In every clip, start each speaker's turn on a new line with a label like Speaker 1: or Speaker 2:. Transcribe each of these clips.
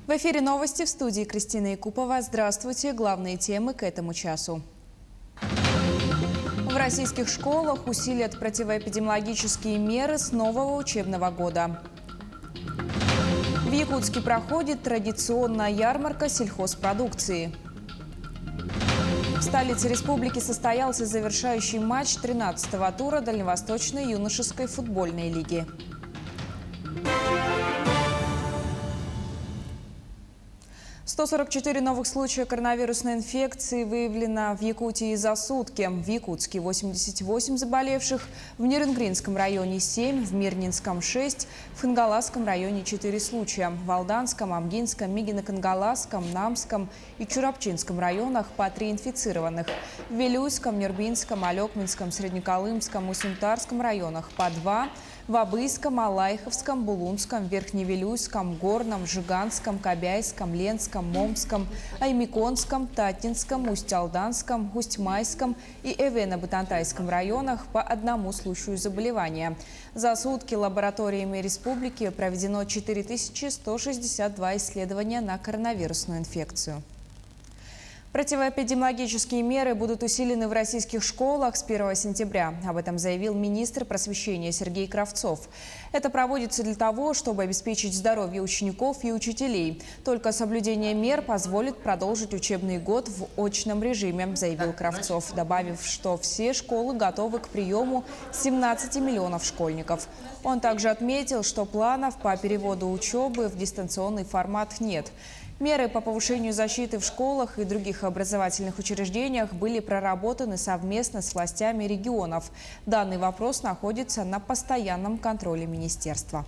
Speaker 1: В эфире новости, в студии Кристина Якупова. Здравствуйте. Главные темы к этому часу. В российских школах усилят противоэпидемиологические меры с нового учебного года. В Якутске проходит традиционная ярмарка сельхозпродукции. В столице республики состоялся завершающий матч 13-го тура Дальневосточной юношеской футбольной лиги. – 144 новых случая коронавирусной инфекции выявлено в Якутии за сутки. В Якутске 88 заболевших, в Нерюнгринском районе 7, в Мирнинском 6, в Хангаласском районе 4 случая. В Алданском, Амгинском, Мигино-Кангаласском, Намском и Чурапчинском районах по 3 инфицированных. В Вилюйском, Нербинском, Алекминском, Среднеколымском и Сунтарском районах по 2. В Абыйском, Алайховском, Булунском, Верхневилюйском, Горном, Жиганском, Кобяйском, Ленском, Момском, Аймиконском, Татинском, Усть-Алданском, Усть-Майском и Эвено-Бутантайском районах по 1 случаю заболевания. За сутки лабораториями республики проведено 4162 исследования на коронавирусную инфекцию. Противоэпидемиологические меры будут усилены в российских школах с 1 сентября. Об этом заявил министр просвещения Сергей Кравцов. Это проводится для того, чтобы обеспечить здоровье учеников и учителей. Только соблюдение мер позволит продолжить учебный год в очном режиме, заявил Кравцов, добавив, что все школы готовы к приему 17 миллионов школьников. Он также отметил, что планов по переводу учебы в дистанционный формат нет. Меры по повышению защиты в школах и других образовательных учреждениях были проработаны совместно с властями регионов. Данный вопрос находится на постоянном контроле министерства.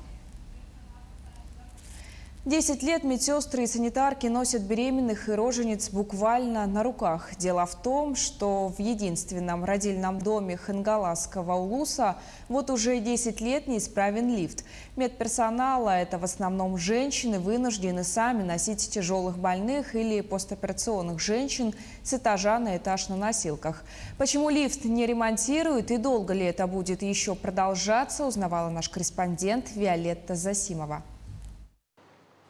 Speaker 1: 10 лет медсестры и санитарки носят беременных и рожениц буквально на руках. Дело в том, что в единственном родильном доме Хангаласского улуса вот уже 10 лет неисправен лифт. Медперсонала, это в основном женщины, вынуждены сами носить тяжелых больных или постоперационных женщин с этажа на этаж на носилках. Почему лифт не ремонтируют и долго ли это будет еще продолжаться, узнавала наш корреспондент Виолетта Засимова.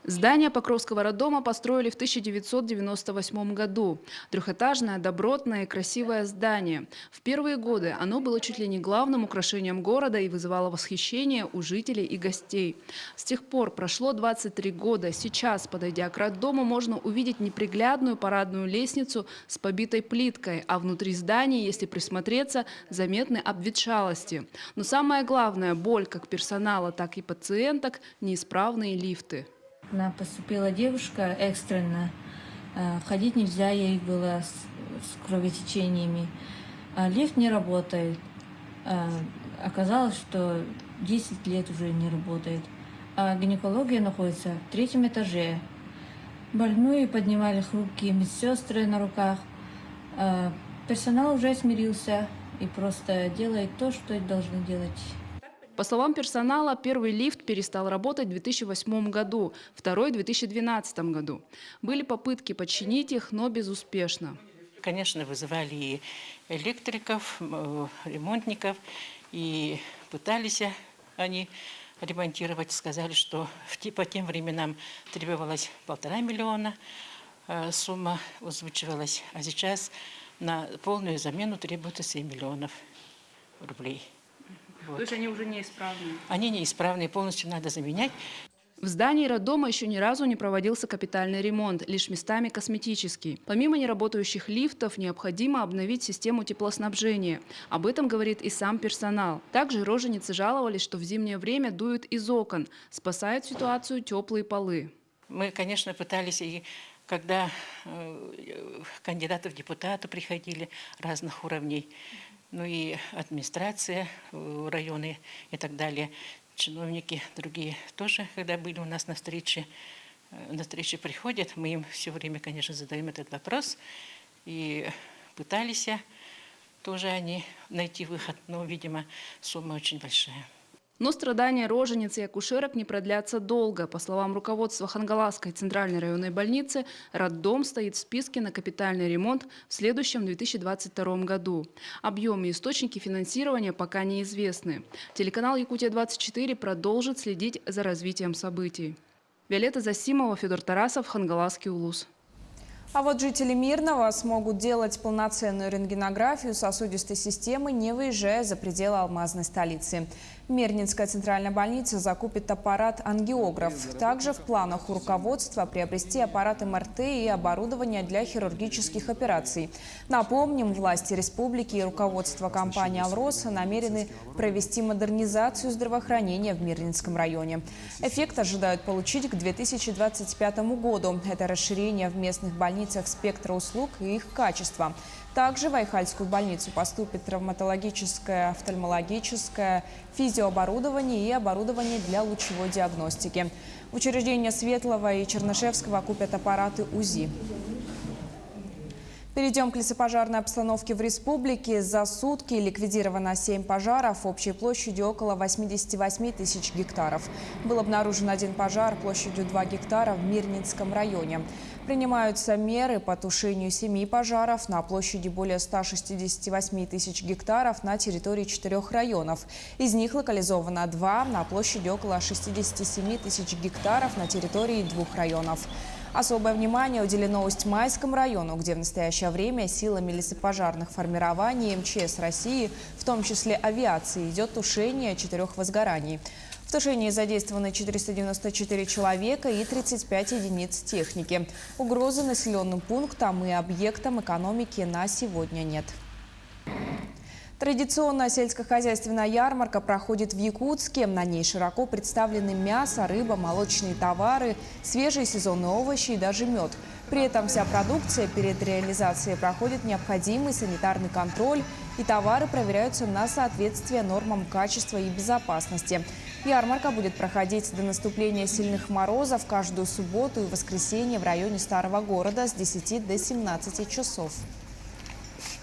Speaker 2: Здание Покровского роддома построили в 1998 году. Трехэтажное, добротное и красивое здание. В первые годы оно было чуть ли не главным украшением города и вызывало восхищение у жителей и гостей. С тех пор прошло 23 года. Сейчас, подойдя к роддому, можно увидеть неприглядную парадную лестницу с побитой плиткой, а внутри здания, если присмотреться, заметны обветшалости. Но самое главное – боль как персонала, так и пациенток – неисправные лифты.
Speaker 3: К нам поступила девушка экстренно. Входить нельзя ей было с кровотечениями. Лифт не работает. Оказалось, что 10 лет уже не работает. А гинекология находится в 3-м этаже. Больную поднимали хрупкие медсестры на руках. Персонал уже смирился и просто делает то, что должны делать.
Speaker 2: По словам персонала, первый лифт перестал работать в 2008 году, второй – в 2012 году. Были попытки починить их, но безуспешно.
Speaker 4: Конечно, вызывали и электриков, ремонтников, и пытались они ремонтировать. Сказали, что по тем временам требовалось 1,5 миллиона, сумма озвучивалась, а сейчас на полную замену требуется 7 миллионов рублей. Вот.
Speaker 2: То есть они уже неисправны?
Speaker 4: Они неисправные, полностью надо заменять.
Speaker 2: В здании роддома еще ни разу не проводился капитальный ремонт, лишь местами косметический. Помимо неработающих лифтов, необходимо обновить систему теплоснабжения. Об этом говорит и сам персонал. Также роженицы жаловались, что в зимнее время дуют из окон. Спасают ситуацию теплые полы.
Speaker 4: Мы, конечно, пытались, и когда кандидаты в депутаты приходили разных уровней, ну и администрация, районы и так далее, чиновники другие тоже, когда были у нас на встрече приходят, мы им все время, конечно, задаем этот вопрос. И пытались тоже они найти выход, но, видимо, сумма очень большая.
Speaker 2: Но страдания рожениц и акушерок не продлятся долго. По словам руководства Хангаласской центральной районной больницы, роддом стоит в списке на капитальный ремонт в следующем 2022 году. Объемы и источники финансирования пока неизвестны. Телеканал «Якутия-24» продолжит следить за развитием событий. Виолетта Засимова, Федор Тарасов, Хангаласский улус.
Speaker 1: А вот жители Мирного смогут делать полноценную рентгенографию сосудистой системы, не выезжая за пределы алмазной столицы. Мирнинская центральная больница закупит аппарат-ангиограф. Также в планах у руководства приобрести аппарат МРТ и оборудование для хирургических операций. Напомним, власти республики и руководство компании «Алроса» намерены провести модернизацию здравоохранения в Мирнинском районе. Эффект ожидают получить к 2025 году. Это расширение в местных больницах спектра услуг и их качества. Также в Айхальскую больницу поступит травматологическое, офтальмологическое, физиооборудование и оборудование для лучевой диагностики. Учреждения Светлого и Чернышевского купят аппараты УЗИ. Перейдем к лесопожарной обстановке в республике. За сутки ликвидировано 7 пожаров общей площадью около 88 тысяч гектаров. Был обнаружен один пожар площадью 2 гектара в Мирнинском районе. Принимаются меры по тушению 7 пожаров на площади более 168 тысяч гектаров на территории 4 районов. Из них локализовано 2 на площади около 67 тысяч гектаров на территории 2 районов. Особое внимание уделено Усть-Майскому району, где в настоящее время силами лесопожарных формирований МЧС России, в том числе авиации, идет тушение 4 возгораний. В тушении задействованы 494 человека и 35 единиц техники. Угрозы населенным пунктам и объектам экономики на сегодня нет. Традиционная сельскохозяйственная ярмарка проходит в Якутске. На ней широко представлены мясо, рыба, молочные товары, свежие сезонные овощи и даже мед. При этом вся продукция перед реализацией проходит необходимый санитарный контроль, и товары проверяются на соответствие нормам качества и безопасности. Ярмарка будет проходить до наступления сильных морозов каждую субботу и воскресенье в районе Старого города с 10 до 17 часов.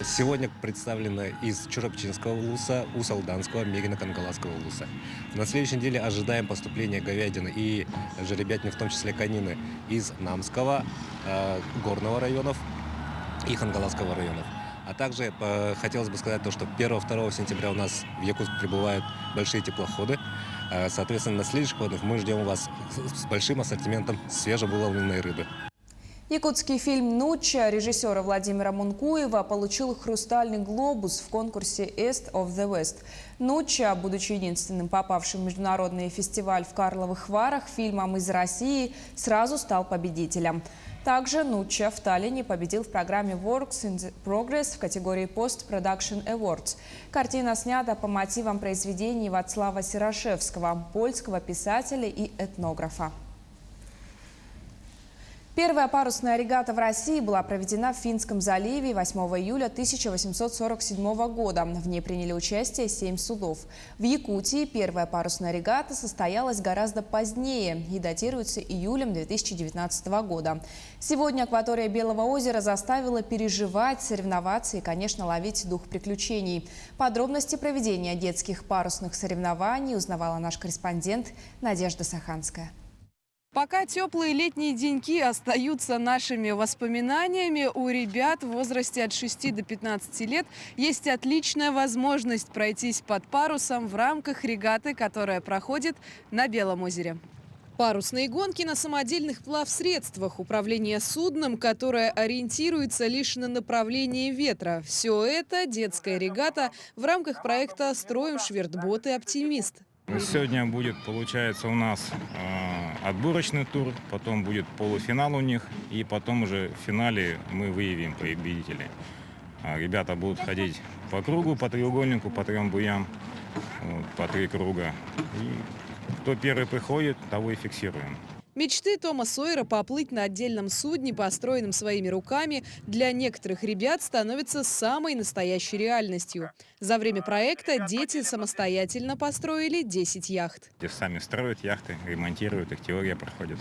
Speaker 5: Сегодня представлено из Чурапчинского улуса, Усалданского, Мегино-Кангаласского улуса. На следующей неделе ожидаем поступления говядины и жеребятины, в том числе конины, из Намского, Горного районов и Хангаласского районов. А также хотелось бы сказать то, что 1-2 сентября у нас в Якутск прибывают большие теплоходы. Соответственно, на следующих выходных мы ждем вас с большим ассортиментом свежевыловленной рыбы.
Speaker 1: Якутский фильм «Нучча» режиссера Владимира Мункуева получил «Хрустальный глобус» в конкурсе «East of the West». «Нучча», будучи единственным попавшим в международный фестиваль в Карловых Варах фильмом из России, сразу стал победителем. Также «Нучча» в Таллине победил в программе Works in Progress в категории Post Production Awards. Картина снята по мотивам произведений Вацлава Сирашевского, польского писателя и этнографа. Первая парусная регата в России была проведена в Финском заливе 8 июля 1847 года. В ней приняли участие 7 судов. В Якутии первая парусная регата состоялась гораздо позднее и датируется июлем 2019 года. Сегодня акватория Белого озера заставила переживать, соревноваться и, конечно, ловить дух приключений. Подробности проведения детских парусных соревнований узнавала наш корреспондент Надежда Саханская.
Speaker 6: Пока теплые летние деньки остаются нашими воспоминаниями, у ребят в возрасте от 6 до 15 лет есть отличная возможность пройтись под парусом в рамках регаты, которая проходит на Белом озере. Парусные гонки на самодельных плавсредствах, управление судном, которое ориентируется лишь на направление ветра. Все это детская регата в рамках проекта «Строим швертботы Оптимист».
Speaker 7: Сегодня будет, получается, у нас отборочный тур, потом будет полуфинал у них, и потом уже в финале мы выявим победителей. Ребята будут ходить по кругу, по треугольнику, по 3 буям, вот, по 3 круга. И кто первый приходит, того и фиксируем.
Speaker 6: Мечты Тома Сойера поплыть на отдельном судне, построенном своими руками, для некоторых ребят становятся самой настоящей реальностью. За время проекта дети самостоятельно построили 10 яхт.
Speaker 7: Здесь сами строят яхты, ремонтируют, их теория проходит.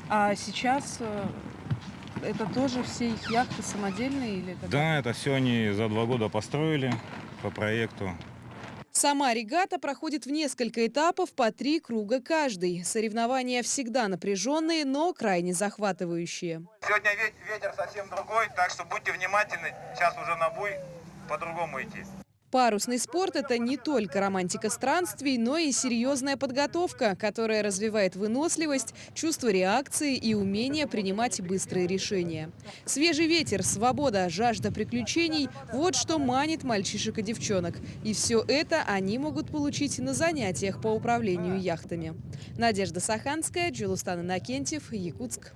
Speaker 6: А сейчас это тоже все их яхты самодельные? Или это
Speaker 7: Да, это все они за 2 года построили по проекту.
Speaker 6: Сама регата проходит в несколько этапов по 3 круга каждый. Соревнования всегда напряженные, но крайне захватывающие.
Speaker 8: Сегодня ветер совсем другой, так что будьте внимательны. Сейчас уже на буй по-другому идти.
Speaker 6: Парусный спорт – это не только романтика странствий, но и серьезная подготовка, которая развивает выносливость, чувство реакции и умение принимать быстрые решения. Свежий ветер, свобода, жажда приключений – вот что манит мальчишек и девчонок. И все это они могут получить на занятиях по управлению яхтами. Надежда Саханская, Джулустан Иннокентьев, Якутск.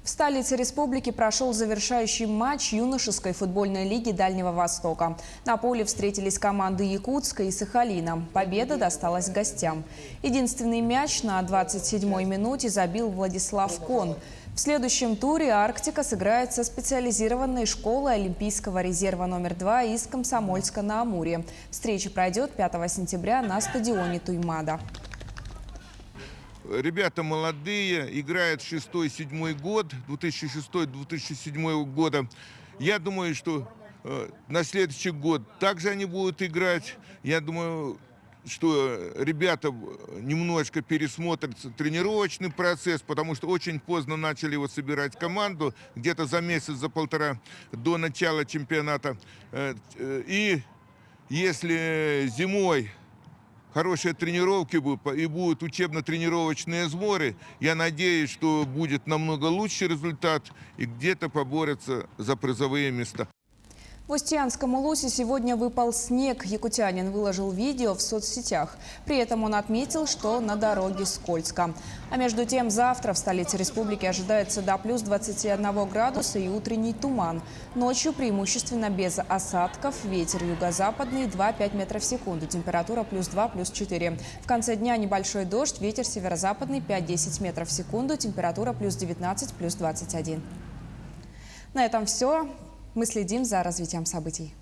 Speaker 1: В столице республики прошел завершающий матч юношеской футбольной лиги Дальнего Востока. На поле встретились команды Якутска и Сахалина. Победа досталась гостям. Единственный мяч на 27-й минуте забил Владислав Кон. В следующем туре «Арктика» сыграет со специализированной школой Олимпийского резерва номер 2 из Комсомольска-на-Амуре. Встреча пройдет 5 сентября на стадионе Туймада.
Speaker 8: Ребята молодые, играют 6-7 год, 2006-2007 года. Я думаю, что на следующий год также они будут играть. Я думаю, что ребята немножко пересмотрят тренировочный процесс, потому что очень поздно начали собирать команду, где-то за месяц, за полтора до начала чемпионата. И если зимой хорошие тренировки будут и будут учебно-тренировочные сборы, я надеюсь, что будет намного лучший результат и где-то поборются за призовые места.
Speaker 1: В Устьянском Улусе сегодня выпал снег. Якутянин выложил видео в соцсетях. При этом он отметил, что на дороге скользко. А между тем завтра в столице республики ожидается до плюс 21 градуса и утренний туман. Ночью преимущественно без осадков. Ветер юго-западный 2,5 метров в секунду. Температура плюс 2, плюс 4. В конце дня небольшой дождь. Ветер северо-западный 5-10 метров в секунду. Температура плюс 19, плюс 21. На этом все. Мы следим за развитием событий.